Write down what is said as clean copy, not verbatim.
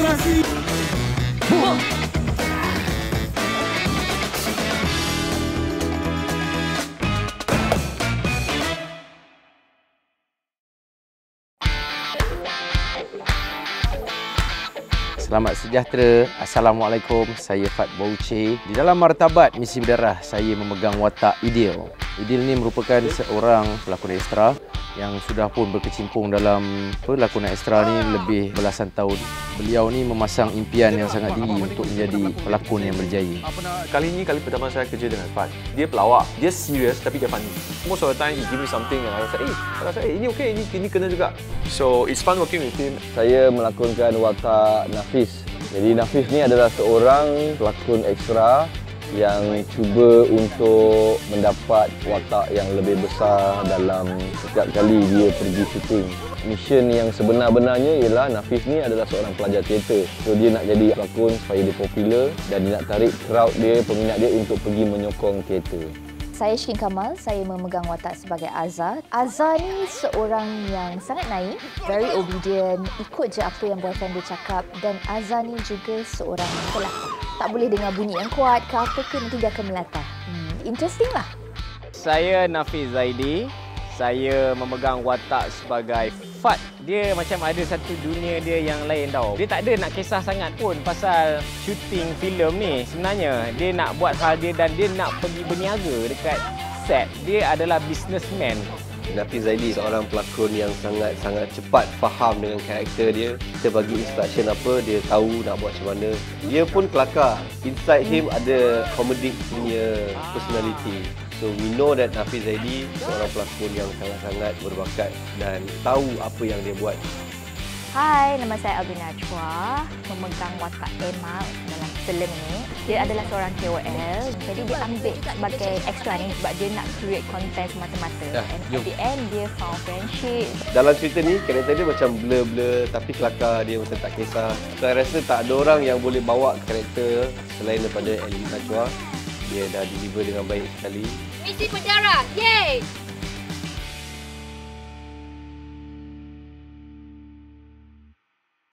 kasih. Selamat sejahtera. Assalamualaikum. Saya Fat Bauche. Di dalam martabat Misi Berdarah, saya memegang watak Idil. Idil ni merupakan seorang pelakon ekstra yang sudah pun berkecimpung dalam pelakonan ekstra ni lebih belasan tahun. Beliau ni memasang impian yang sangat tinggi untuk menjadi pelakon yang berjaya. Kali ini kali pertama saya kerja dengan Fat. Dia pelawak, dia serius tapi dia funny. Most of the time he give me something and I rasa, ini okey, ini kena juga. So it's fun working with him. Saya melakonkan watak Nafis. Jadi Nafis ni adalah seorang pelakon ekstra yang cuba untuk mendapat watak yang lebih besar dalam setiap kali dia pergi syuting. Mission yang sebenar-benarnya ialah Nafis ni adalah seorang pelajar teater. So dia nak jadi pelakon supaya dia popular dan dia nak tarik crowd dia, peminat dia untuk pergi menyokong teater. Saya Shin Kamal, saya memegang watak sebagai Azhar. Azhar ni seorang yang sangat naif, very obedient, ikut je apa yang boyfriend dia cakap, dan Azhar ni juga seorang pelakon. Tak boleh dengar bunyi yang kuat ke apa ke, nanti dia akan melatah. Interesting lah. Saya Nafiz Zaidi. Saya memegang watak sebagai Fat. Dia macam ada satu dunia dia yang lain tau. Dia tak ada nak kisah sangat pun pasal syuting filem ni. Sebenarnya dia nak buat hal dia dan dia nak pergi berniaga dekat set. Dia adalah businessman. Nafiz Zaidi seorang pelakon yang sangat cepat faham dengan karakter dia. Kita bagi instruction apa, dia tahu nak buat macam mana. Dia pun kelakar. Inside him ada comedic punya personality. So we know that Nafiz Zaidi seorang pelakon yang sangat-sangat berbakat dan tahu apa yang dia buat. Hai, nama saya Albina Chua, memegang watak Emma dalam filem ini. Dia adalah seorang KOL, jadi dia ambil sebagai extra ni sebab dia nak create content semata-mata. And at the end, dia found friendship. Dalam cerita ni, karakter dia macam blur-blur tapi kelakar, dia macam tak kisah. Saya rasa tak ada orang yang boleh bawa karakter selain daripada Albina Chua. Dia dah deliver dengan baik sekali. Misi Berdarah, yeay!